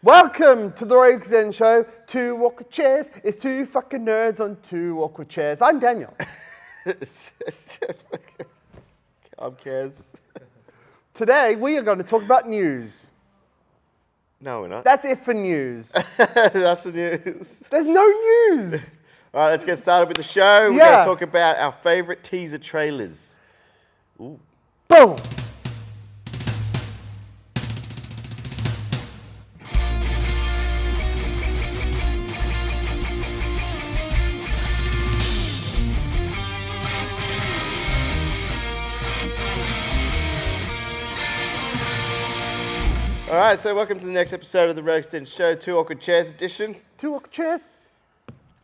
Welcome to the Rogue Zen Show. Two awkward chairs. It's two fucking nerds on two awkward chairs. I'm Daniel. I'm Kaz. Today we are going to talk about news. No, we're not. That's it for news. That's the news. There's no news. All right, let's get started with the show. We're Yeah. going to talk about our favorite teaser trailers. Ooh. Boom. All right, so welcome to the next episode of the Rogue Zen Show, Two Awkward Chairs edition. Two awkward chairs.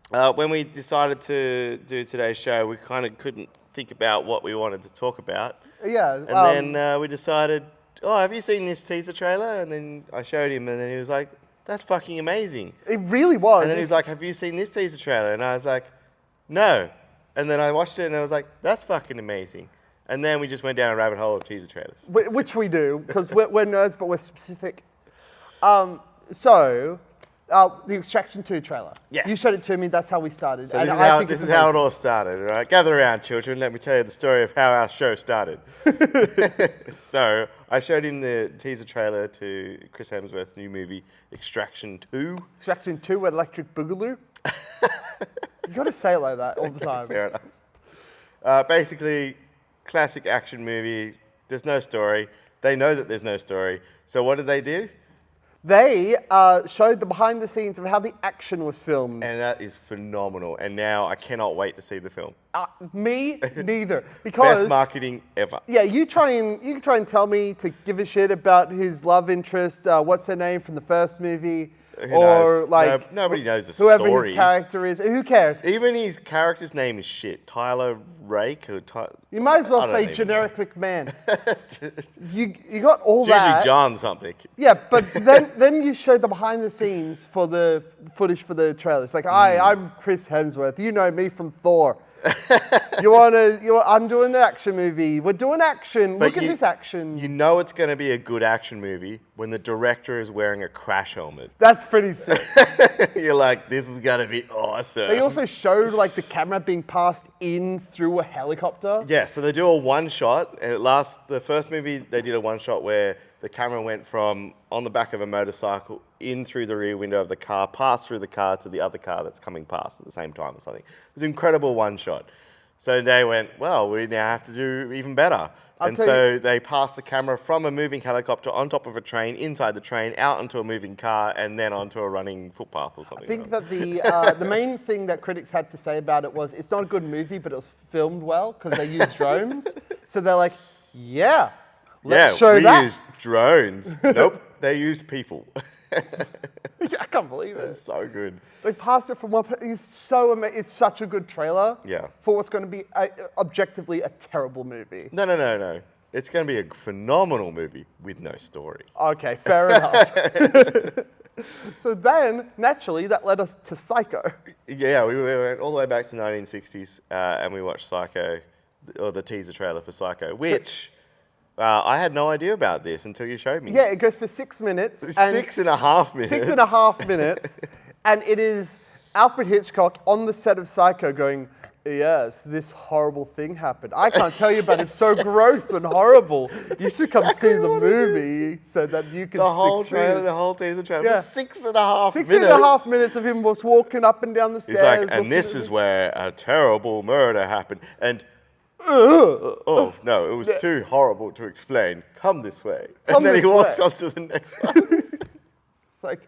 When we decided to do today's show, we kind of couldn't think about what we wanted to talk about. Yeah. And then we decided, oh, have you seen this teaser trailer? And then I showed him, and then he was like, that's fucking amazing. It really was. And then he's like, have you seen this teaser trailer? And I was like, no. And then I watched it and I was like, that's fucking amazing. And then we just went down a rabbit hole of teaser trailers. Which we do, because we're nerds, but we're specific. The Extraction 2 trailer. Yes. You showed it to me, that's how we started. So And this is I how, think this it's is how it amazing. all started, all right? Gather around, children. Let me tell you the story of how our show started. So I showed him the teaser trailer to Chris Hemsworth's new movie, Extraction 2. Extraction 2 with Electric Boogaloo. You gotta say it like that all the time. Fair enough. Basically, classic action movie. There's no story. They know that there's no story. So what did they do? They showed the behind the scenes of how the action was filmed. And that is phenomenal. And now I cannot wait to see the film. Me neither, because Best marketing ever. yeah, you try and tell me to give a shit about his love interest. What's her name from the first movie? Who Or knows? like Nobody knows the whoever story. his character is. Who cares? Even his character's name is shit. Tyler Rake or You might as well I don't say even generic McMahon. you got all It's usually that. John something. Yeah, but then you showed the behind the scenes for the footage for the trailer. It's like, hi, I'm Chris Hemsworth. You know me from Thor. I'm doing an action movie. We're doing action. But Look at this action. You know it's going to be a good action movie when the director is wearing a crash helmet. That's pretty sick. You're like, this is going to be awesome. They also showed like the camera being passed in through a helicopter. Yeah, so they do a one shot. And the first movie, they did a one shot where the camera went from on the back of a motorcycle in through the rear window of the car, passed through the car to the other car that's coming past at the same time or something. It was an incredible one shot. So they went, well, we now have to do even better. And so they passed the camera from a moving helicopter on top of a train, inside the train, out onto a moving car, and then onto a running footpath or something. I think that the main thing that critics had to say about it was it's not a good movie, but it was filmed well because they used drones. So they're like, yeah, let's show we that. used drones. Nope, they used people. I can't believe it. It's so good. They passed it from one. It's so amazing. It's such a good trailer. Yeah. For what's going to be objectively a terrible movie. No. It's going to be a phenomenal movie with no story. Okay, fair enough. So then, naturally, that led us to Psycho. Yeah, we went all the way back to the 1960s and we watched Psycho, or the teaser trailer for Psycho, which I had no idea about this until you showed me. Yeah, it goes for 6 minutes. It's and 6.5 minutes. 6.5 minutes. And it is Alfred Hitchcock on the set of Psycho going, yes, this horrible thing happened. I can't tell you, but it's so gross and horrible. You should come exactly see the what it movie so that you can The whole experience. trailer, the whole teaser trailer, Yeah. for 6.5 minutes. 6.5 minutes of him was walking up and down the He's stairs. like, and looking this at is it. where a terrible murder happened. And, oh, no, it was too horrible to explain. Come this way. Come And then he this walks way. on to the next one. It's like,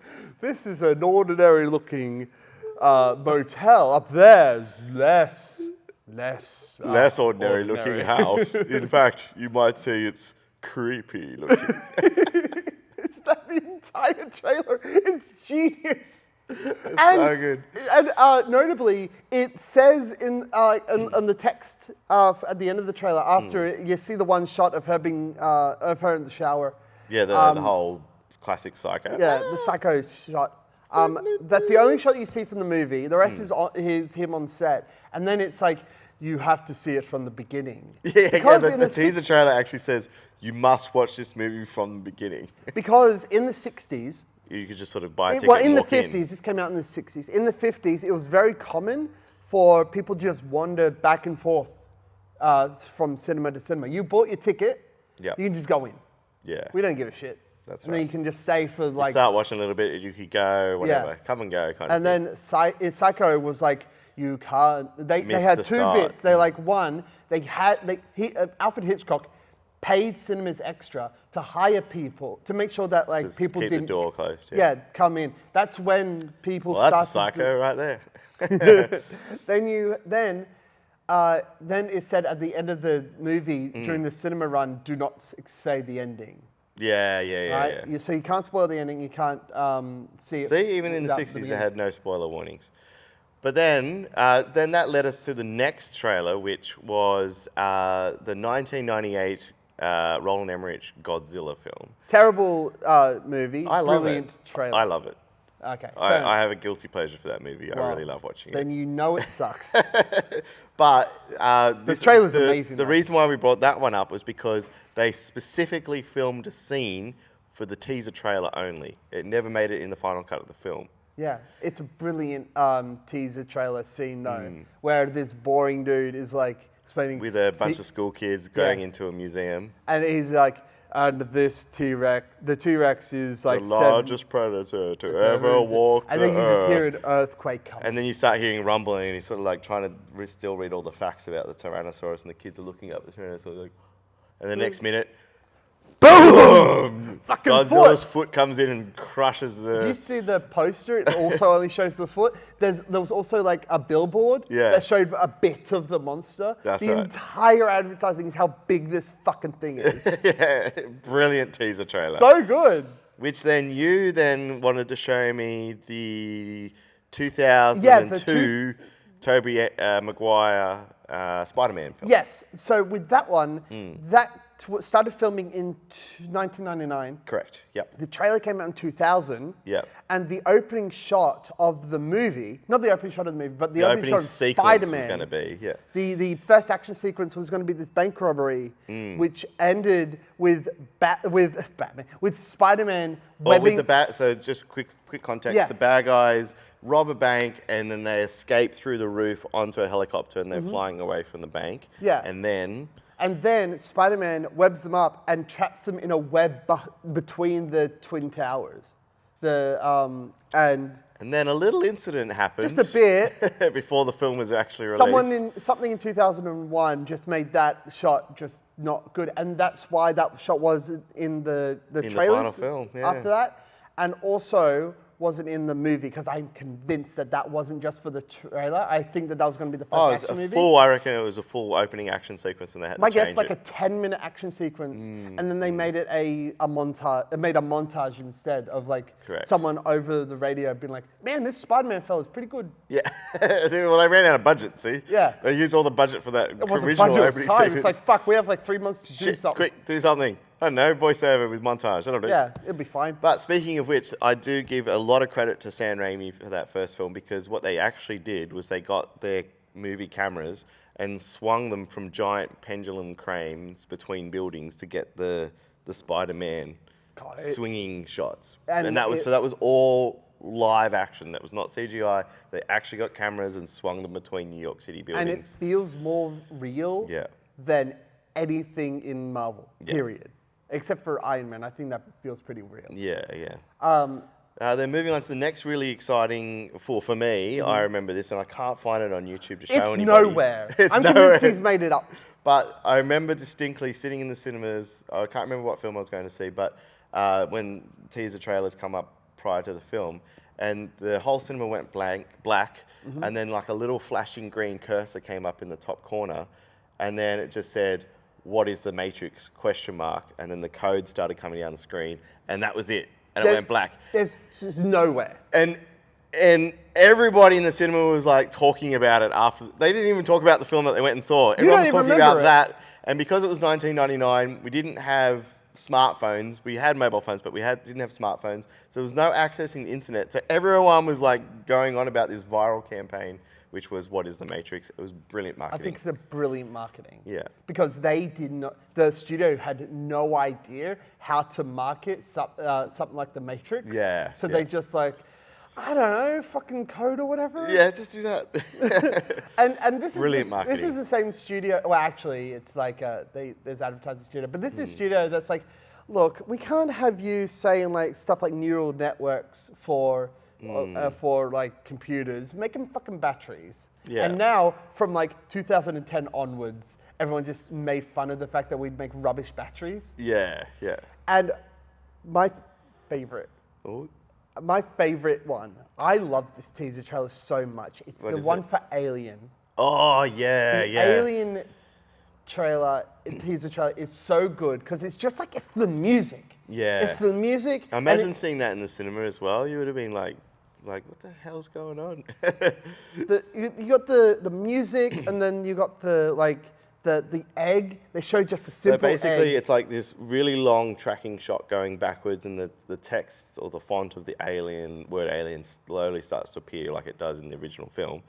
this is an ordinary looking motel. Up there's less Less ordinary looking house. In fact, you might say it's creepy looking. That's the entire trailer. It's genius. It's so good. And notably, it says in the text at the end of the trailer, after you see the one shot of her being of her in the shower. Yeah, the whole classic Psycho. Yeah, the Psycho shot. That's the only shot you see from the movie. The rest is him on set, and then it's like you have to see it from the beginning. Yeah, Because the in the teaser trailer actually says you must watch this movie from the beginning. Because in the 60s, You could just sort of buy a ticket Well, and in the walk in. 50s, this came out in the 60s. In the 50s, it was very common for people to just wander back and forth from cinema to cinema. You bought your ticket, Yeah. you can just go in. Yeah. We don't give a shit. That's And then right. you can just stay for You like. start watching a little bit, you could go, whatever. Yeah. Come and go kind of And thing. then Psycho was like, you can't. They Miss had the two start. bits. They like one. Alfred Hitchcock paid cinemas extra to hire people to make sure that like Just people keep didn't. the door closed. Yeah, come in. That's when people Well, that's a started. Psycho right there. Then it said at the end of the movie during the cinema run, do not say the ending. Yeah, Right? yeah. So you can't spoil the ending. You can't see it. See, even in the without 60s, they beginning. had no spoiler warnings. But then that led us to the next trailer, which was the 1998 Roland Emmerich Godzilla film. Terrible movie. I love Brilliant it. trailer. I love it. Okay. I have a guilty pleasure for that movie. I Well, really love watching Then it. you know it sucks. But trailer's amazing, The though. reason why we brought that one up was because they specifically filmed a scene for the teaser trailer only. It never made it in the final cut of the film. Yeah, it's a brilliant teaser trailer scene though, Hmm. where this boring dude is like explaining With a bunch of school kids going into a museum. and he's like, and this T-Rex, the T-Rex is like The largest predator to ever walk and the then you just hear earth. an earthquake come. And then you start hearing rumbling, and he's sort of like trying to still read all the facts about the Tyrannosaurus, and the kids are looking up the Tyrannosaurus, like, and the next minute, boom! Fucking Godzilla's foot. foot comes in and crushes Did you the. see the poster? It also only shows the foot. There was also like a billboard Yeah. that showed a bit of the monster. That's the right. entire advertising is how big this fucking thing is. Yeah, brilliant teaser trailer. So good. Which then you wanted to show me the 2002 Tobey Maguire Spider-Man film. Yes. So with that one, Hmm. that started filming in 1999. Correct. Yep. The trailer came out in 2000. Yep. And the opening shot of the movie, not the opening shot of the movie, but the, The opening opening shot of sequence Spider-Man. was going to be, yeah. The first action sequence was going to be this bank robbery, Hmm. which ended with Spider-Man Well, webbing. with the so just quick context. Yeah. The bad guys rob a bank and then they escape through the roof onto a helicopter and they're flying away from the bank. Mm-hmm. Yeah. And then And then Spider-Man webs them up and traps them in a web between the Twin Towers. And a little incident happened. just a bit. before the film was actually released. Something in 2001 just made that shot just not good, and that's why that shot was in the the trailers final film, yeah. after that, and also wasn't in the movie because I'm convinced that wasn't just for the trailer. I think that was going to be the first Oh, it's action a movie. full. I reckon it was a full opening action sequence, and they had My to guess, change like it. a 10-minute action sequence, and then they made it a montage. It made a montage instead of like Correct. someone over the radio being like, "Man, this Spider-Man fella is pretty good." Yeah. Well, they ran out of budget. See. Yeah. They used all the budget for that It wasn't original budget, it was opening time. sequence. It's like, fuck, we have like 3 months to do Shit, something. quick, do something. I don't know, voiceover with montage. I don't know. Yeah, it'll be fine. But speaking of which, I do give a lot of credit to Sam Raimi for that first film because what they actually did was they got their movie cameras and swung them from giant pendulum cranes between buildings to get the Spider-Man God, swinging shots. and And that was it- so that was all live action. That was not CGI. They actually got cameras and swung them between New York City And buildings. it feels more real Yeah. than anything in Marvel, Yeah. period. Except for Iron Man. I think that feels pretty real. Yeah. Um, Then moving on to the next really exciting for me, I remember this and I can't find it on YouTube to show it's anybody. nowhere. It's I'm nowhere. convinced he's made it up. But I remember distinctly sitting in the cinemas. I can't remember what film I was going to see, but when teaser trailers come up prior to the film, and the whole cinema went black, and then like a little flashing green cursor came up in the top corner, and then it just said, "What is the Matrix?" ? And then the code started coming down the screen, and that was it, and it There- went black. There's just nowhere. And everybody in the cinema was like talking about it after. They didn't even talk about the film that they went and saw. Everyone was don't even talking about remember it. that. And because it was 1999, we didn't have smartphones. We had mobile phones, but we didn't have smartphones. So there was no accessing the internet. So everyone was like going on about this viral campaign which was What is the Matrix? It was brilliant I marketing. think it's a brilliant marketing. Yeah. Because they did not, the studio had no idea how to market something like The Matrix. Yeah, So yeah. they just like, I don't know, fucking code or whatever. Yeah, just do that. And this Brilliant is marketing. this is the same studio. Well, actually, it's like there's advertising studio, but this is a studio that's like, look, we can't have you saying like stuff like neural networks for like computers. Make them fucking batteries. Yeah. And now from like 2010 onwards, everyone just made fun of the fact that we'd make rubbish batteries. Yeah, yeah. And my favorite. Oh, My favorite one. I love this teaser trailer so much. It's What the is one it? for Alien. oh yeah, The yeah. Alien teaser trailer is so good because it's just like it's the music. Yeah. It's the music. and Imagine it- seeing that in the cinema as well. You would have been like, what the hell's going on? you got the music and then you got the egg. They showed just a So simple basically, egg. it's like this really long tracking shot going backwards, and the text or the font of the word alien slowly starts to appear like it does in the original film.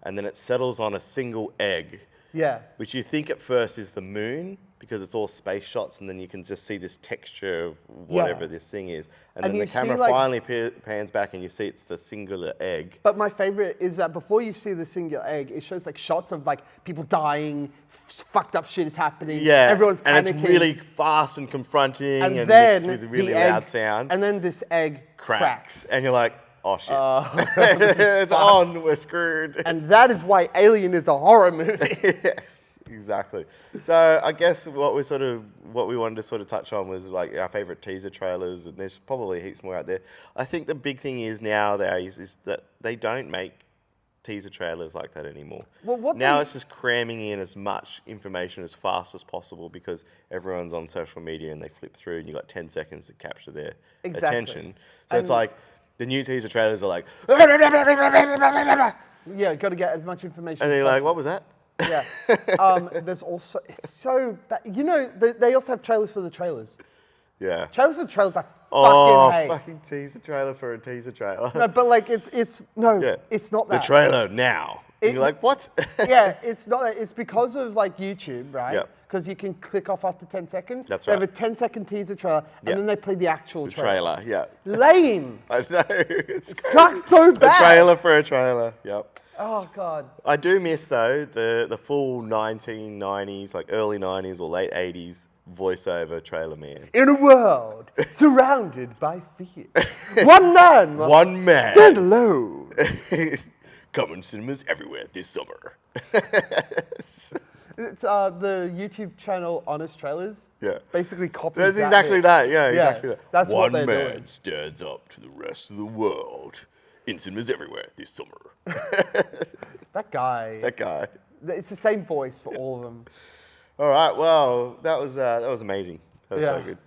And then it settles on a single egg, Yeah. which you think at first is the moon because it's all space shots, and then you can just see this texture of whatever Yeah. this thing is. And And then you the see, camera like- finally pans back, and you see it's the singular egg. But my favorite is that before you see the singular egg, it shows like shots of like people dying, fucked up shit is happening. Yeah, Everyone's panicking. and it's really fast and confronting, and, and then mixed with a really the egg, loud sound. And then this egg cracks. And you're like, oh shit, it's on, we're screwed. And that is why Alien is a horror movie. Yes, exactly. So I guess what we wanted to sort of touch on was like our favorite teaser trailers, and there's probably heaps more out there. I think the big thing is nowadays is that they don't make teaser trailers like that anymore. Well, what now they- it's just cramming in as much information as fast as possible because everyone's on social media and they flip through and you've got 10 seconds to capture their Exactly. attention. So it's And- like the new teaser trailers are like, Yeah, got to get as much information. and as they're like, possible. what was that? Yeah. There's also, it's so bad. You know, they also have trailers for the trailers. Yeah. Trailers for the trailers I Oh, fucking hate. fucking teaser trailer for a teaser trailer. No, but like it's no, Yeah. it's not The that. trailer now. And It- you're like, what? Yeah, it's not that. It's because of like YouTube, right? Yeah. Because you can click off after 10 seconds. That's They have a right. 10-second teaser trailer, and Yeah. then they play the actual The trailer. trailer, yeah. Lame. I know. It's crazy. Sucks so A bad. trailer for a trailer, yep. Oh god. I do miss though the full 1990s, like early 90s or late 80s voiceover trailer man. In a world surrounded by fear, one man must One man. stand alone. Coming to cinemas everywhere this summer. It's the YouTube channel Honest Trailers. Yeah. Basically copies That's that exactly bit. that, yeah, exactly that. That's One what they're man doing. stands up to the rest of the world in cinemas everywhere this summer. That guy. That guy. It's the same voice for all of them. All right, well, that was amazing. That was so Yeah. good.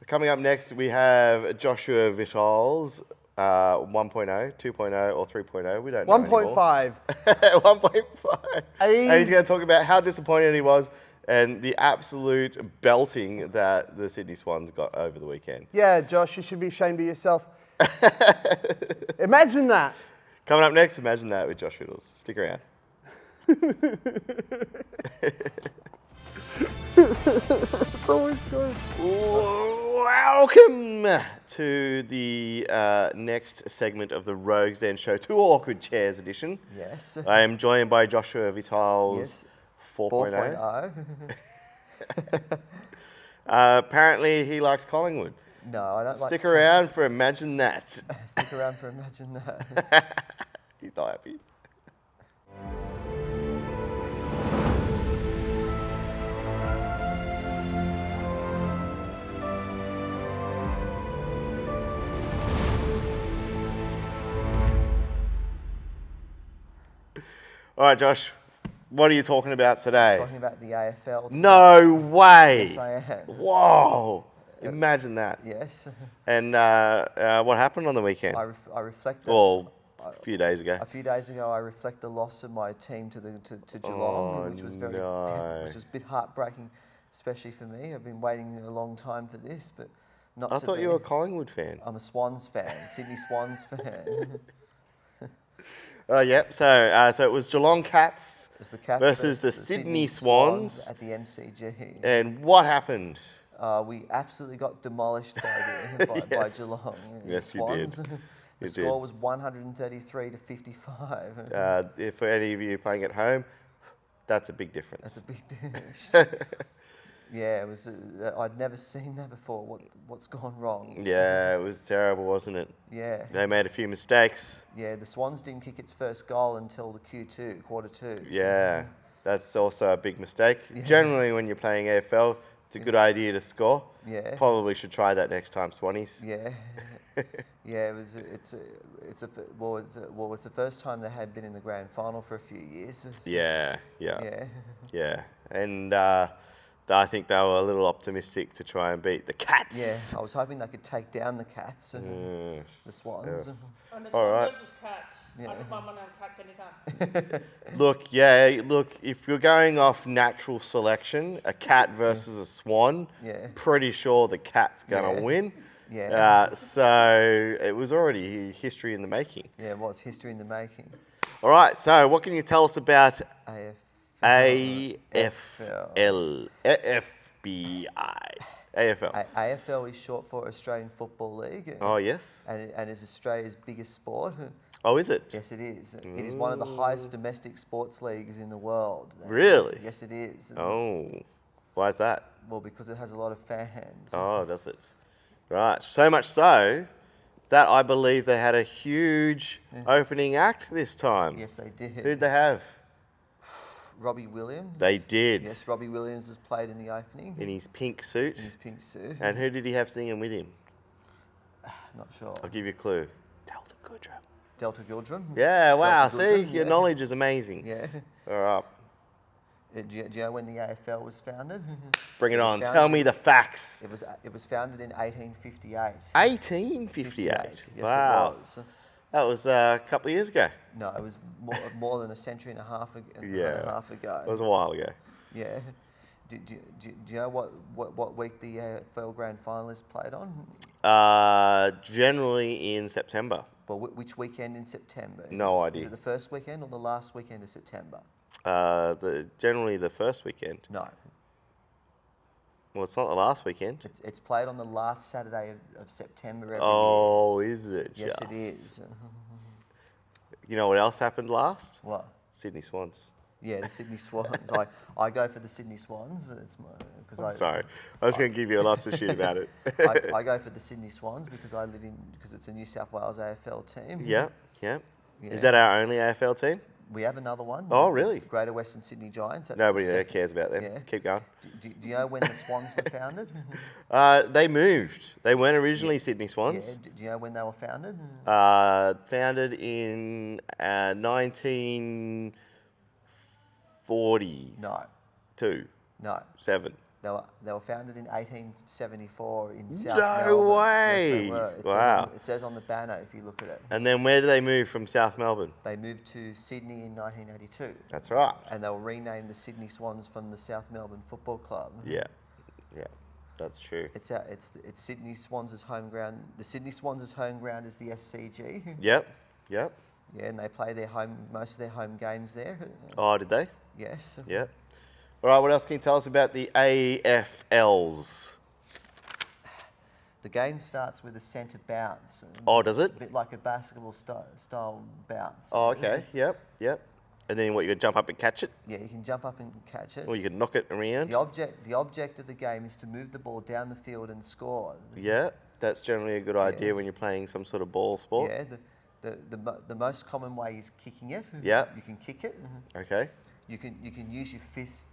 Coming up next, we have Joshua Vital's 1.0, 2.0, or 3.0. We don't know 1.5. 1.5. And he's He's- going to talk about how disappointed he was and the absolute belting that the Sydney Swans got over the weekend. Yeah, Josh, you should be ashamed of yourself. Imagine that. Coming up next, imagine that with Josh Vittles. Stick around. It's always good. Welcome to the next segment of the Rogues Den Show, Two Awkward Chairs edition. Yes. I am joined by Joshua Vital's Yes. 4.0. 4.0. Apparently, he likes Collingwood. No, I don't like. Stick around for Imagine That. Stick around for Imagine That. He's not happy. All right, Josh, what are you talking about today? Talking about the AFL. today. No way. Yes, I am. Whoa. Imagine that. Yes. And what happened on the weekend? I reflect. Well, a few days ago. A few days ago, I reflect the loss of my team to Geelong, Oh, which was no. which was a bit heartbreaking, especially for me. I've been waiting a long time for this, but not. I to thought be. you were a Collingwood fan. I'm a Swans fan, Sydney Swans fan. Yep. So it was Geelong Cats It was the Cats versus the Sydney Swans. at the MCG. And what happened? We absolutely got demolished by Yes. Geelong. Yes, you did. Swans. The You score did. was 133 to 55. If for any of you playing at home, that's a big difference. That's a big dish. Yeah, it was. I'd never seen that before. What's gone wrong? Yeah, it was terrible, wasn't it? Yeah. They made a few mistakes. Yeah, the Swans didn't kick its first goal until the Q2, quarter two. Yeah, that's also a big mistake. Yeah. Generally, when you're playing AFL, it's a good idea to score. Yeah. Probably should try that next time, Swannies. Yeah. Yeah, it's the first time they had been in the grand final for a few years. Yeah. Yeah. And I think they were a little optimistic to try and beat the Cats. Yeah, I was hoping they could take down the Cats, Mm. the Swans. Yes. And the All Swans right. versus Cats. Yeah. I don't mind on Cats anytime. Look, if you're going off natural selection, a cat versus a swan, Yeah. pretty sure the cat's going to Yeah. win. Yeah. So it was already history in the making. Yeah, it was history in the making. All right, so what can you tell us about AFL. AFL, FBI, AFL? AFL is short for Australian Football League. Oh, yes? And is Australia's biggest sport. Oh, is it? Yes, it is. It is one of the highest domestic sports leagues in the world. Really? Yes, it is. Oh, why is that? Well, because it has a lot of fans. Oh, does it? Right. So much so that I believe they had a huge opening act this time. Yes, they did. Who'd they have? Robbie Williams. They did. Yes, Robbie Williams has played in the opening In his pink suit. in his pink suit. And who did he have singing with him? Not sure. I'll give you a clue. Delta Goodrum. Delta Gildrum. Yeah, wow. Delta See, Gildrum, your yeah. knowledge is amazing. Yeah. All right. Do you know when the AFL was founded? Bring it was on. founded- Tell me the facts. It was founded in 1858. 1858. Yes, Wow. it was. That was a couple of years ago. No, it was more than a century and a half ago. It was a while ago. Yeah. Do you know what week the AFL Grand Finalists played on? Generally in September. Well, which weekend in September? No idea. Is it the first weekend or the last weekend of September? Generally the first weekend. No. Well, it's not the last weekend. It's played on the last Saturday of September every year. Oh, is it? Yes, just? it is. You know what else happened last? What? Sydney Swans. Yeah, the Sydney Swans. I go for the Sydney Swans. Because Sorry, I was going to give you lots of shit about it. I go for the Sydney Swans because because it's a New South Wales AFL team. Yeah. Yeah. Is that our only AFL team? We have another one. Oh, really? Greater Western Sydney Giants. That's Nobody the there second. cares about them. Yeah. Keep going. Do you know when the Swans were founded? They moved. They weren't originally Sydney Yeah. Swans. Do you know when they were founded? Founded in 1942. No. 7. They were founded in 1874 in South No Melbourne. way. Yes, they were. Wow. It says on the banner if you look at it. And then where did they move from South Melbourne? They moved to Sydney in 1982. That's right. And they were renamed the Sydney Swans from the South Melbourne Football Club. Yeah. That's true. It's Sydney Swans' home ground. The Sydney Swans' home ground is the SCG. Yep. Yeah, and they play most of their home games there. Oh, did they? Yes. Yep. All right, what else can you tell us about the AFLs? The game starts with a centre bounce. Oh, does it? A bit like a basketball style bounce. Oh, okay. Yep. And then what, you can jump up and catch it? Yeah, you can jump up and catch it. Or you can knock it around? The object of the game is to move the ball down the field and score. Yeah, that's generally a good idea when you're playing some sort of ball sport. Yeah, the most common way is kicking it. Yeah. You can kick it. Okay. You can use your fist,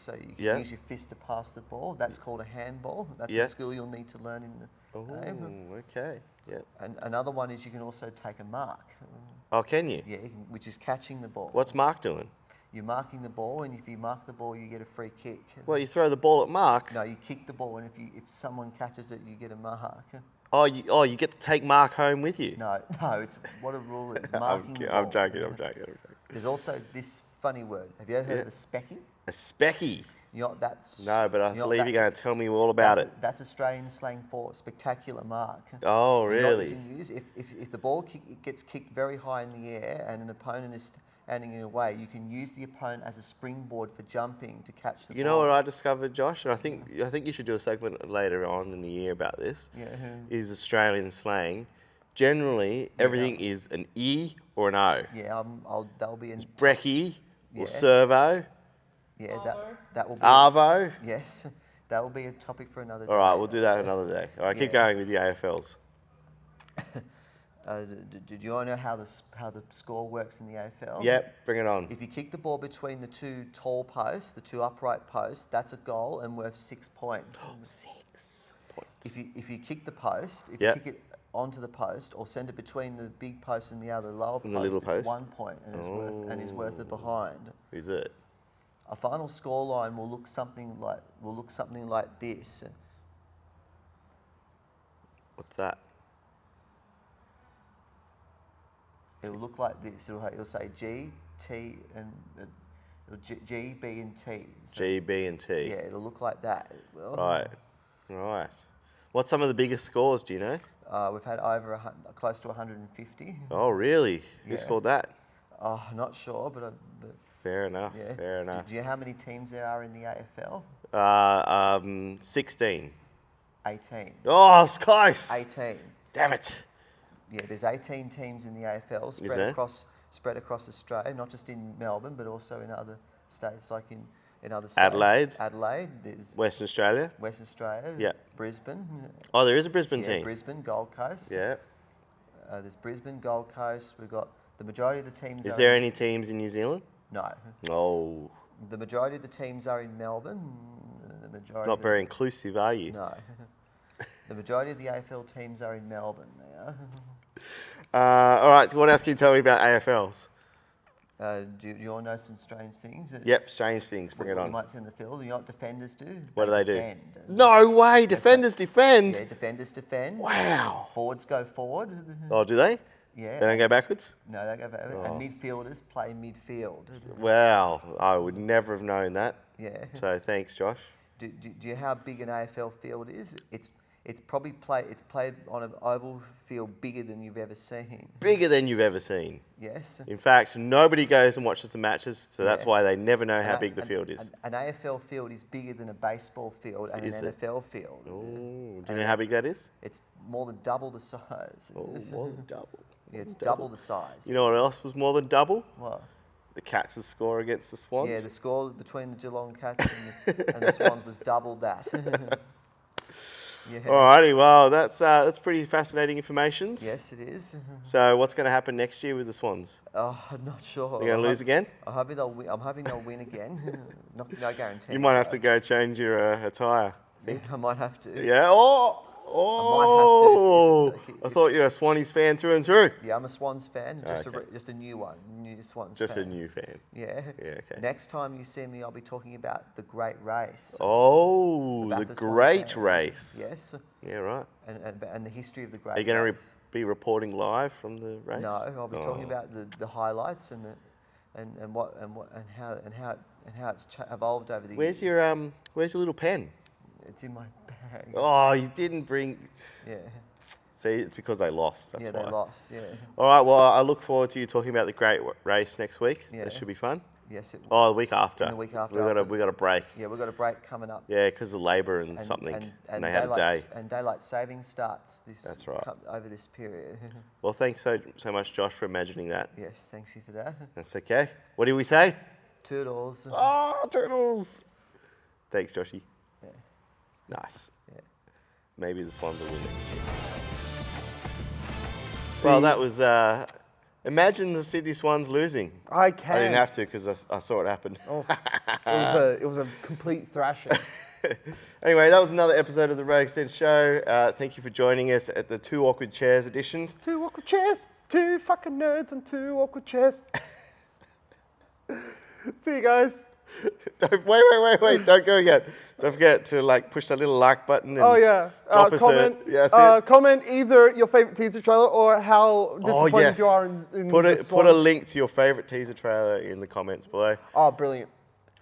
so you can Yeah. use your fist to pass the ball. That's called a handball. That's Yeah. a skill you'll need to learn in the game. Oh, okay. Yep. And another one is you can also take a mark. Oh, can you? Yeah, which is catching the ball. What's Mark doing? You're marking the ball, and if you mark the ball, you get a free kick. Well, you throw the ball at Mark. No, you kick the ball, and if someone catches it, you get a mark. Oh, you get to take Mark home with you. No, it's what a rule is. Marking the ball. I'm joking. There's also this funny word. Have you ever heard of a specky? A specky. You know what that's? No, but I you know what believe you're that's- going to tell me all about it. That's Australian slang for spectacular mark. Oh, You know what really? you can use if the ball gets kicked very high in the air and an opponent is standing in a way, you can use the opponent as a springboard for jumping to catch the ball. You know what I discovered, Josh? And I think you should do a segment later on in the year about this. Yeah. Is Australian slang. Generally, everything is an E or an O. Yeah, that'll be in. Brekkie or Yeah. servo, Yeah, Arvo. that will be. arvo. Yes, that will be a topic for another day. All right, we'll do that another day. All right, keep Yeah. going with the AFLs. Did you all know how the score works in the AFL? Yep, bring it on. If you kick the ball between the two tall posts, the two upright posts, that's a goal and worth 6 points. 6 points. If you kick the post, if Yep. you kick it onto the post or send it between the big post and the other lower And post, the little it's post? 1 point and is worth it behind. Is it? A final scoreline will look something like this. What's that? It will look like this. It'll say G, T, and G, B, and T. So, G, B, and T. yeah, it'll look like that. Well, Right. Right. What's some of the biggest scores? Do you know? We've had close to 150. Oh, really? Who Yeah. scored that? Not sure, but Fair enough. yeah. Fair enough. Do you know how many teams there are in the AFL? 16. 18. Oh, it's close. 18. Damn it. Yeah, there's 18 teams in the AFL there? spread across Australia, not just in Melbourne, but also in other states like in other states. Adelaide. Adelaide. There's Western Australia. Western Australia. Yeah. Brisbane. Oh, there is a Brisbane Yeah, team. Brisbane, Gold Coast. Yeah. There's Brisbane, Gold Coast. We've got the majority of the teams. Is are there in- any teams in New Zealand? No. Oh, The majority of the teams are in Melbourne. The majority. not very inclusive, are you? No. The majority of the AFL teams are in Melbourne now. All right, what else can you tell me about AFLs? Do you all know some strange things? Yep, strange things. Bring it You on. might see in the field. You know what defenders do? What do they do? defend. No way, defenders defend. Yeah, defenders defend. Wow. Forwards go forward. Oh, do they? Yeah. They don't go backwards? No, they go back. Oh. And midfielders play midfield. Wow, I would never have known that. Yeah. So thanks, Josh. Do you know how big an AFL field is? It's probably played on an oval field bigger than you've ever seen. Bigger than you've ever seen. Yes. In fact, nobody goes and watches the matches, so that's Yeah. why they never know how And big the field is. An AFL field is bigger than a baseball field and Is an it? NFL field. Ooh, do you know how big that is? It's more than double the size. Oh, more than double. Yeah, it's double the size. You know what else was more than double? What? The Cats' score against the Swans. Yeah, the score between the Geelong Cats and the Swans was double that. Yeah. Alrighty, well, that's pretty fascinating information. Yes, it is. So what's going to happen next year with the Swans? Oh, I'm not sure. They're going to lose again? I'm hoping they'll win again. No guarantee. You might have to go change your attire. Yeah, I might have to. Yeah. Oh. if- I thought you were a Swannies fan through and through. Yeah, I'm a Swans fan. Just Okay. just a new one. New Swans Just a fan. new fan. Yeah. Yeah, okay. Next time you see me, I'll be talking about the Great Race. Oh, the Bathurst Swan great fan. race. Yes. Yeah, right. And the history of the Great Are you going to Race. be reporting live from the race? No, I'll be talking Oh. about the highlights and how it's evolved over the Where's years. where's your little pen? It's in my bag. Oh, you didn't bring. Yeah. See, it's because they lost. That's Yeah, why. they lost. Yeah. All right. Well, I look forward to you talking about the great race next week. Yeah. That should be fun. Yes. Oh, the week after. And the week after, We got a break. Yeah, we've got a break coming up. Yeah, because of labour and something, and they had a day. And daylight saving starts this. That's right. Over this period. Well, thanks so much, Josh, for imagining that. Yes, thanks you for that. That's okay. What did we say? Toodles. Oh, turtles! Thanks, Joshy. Yeah. Nice. Yeah. Maybe the Swans will win next year. Well, that was. Imagine the Sydney Swans losing. I can. I didn't have to because I saw it happen. Oh, it was a complete thrashing. Anyway, that was another episode of the Rogue Extend Show. Thank you for joining us at the Two Awkward Chairs edition. 2 awkward chairs, 2 fucking nerds on 2 awkward chairs. See you guys. Wait! Don't go yet. Don't forget to push that little like button. And Oh yeah. Drop us Comment. yeah, that's it. Comment either your favorite teaser trailer or how disappointed you are in Put the a Swans. link to your favorite teaser trailer in the comments below. Oh, brilliant.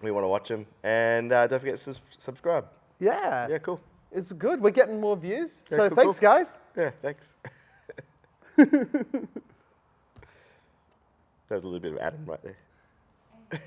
we want to watch them. And don't forget to subscribe. Yeah. Yeah, cool. It's good. We're getting more views. Yeah, So cool, thanks, cool. guys. Yeah, thanks. That was a little bit of Adam right there.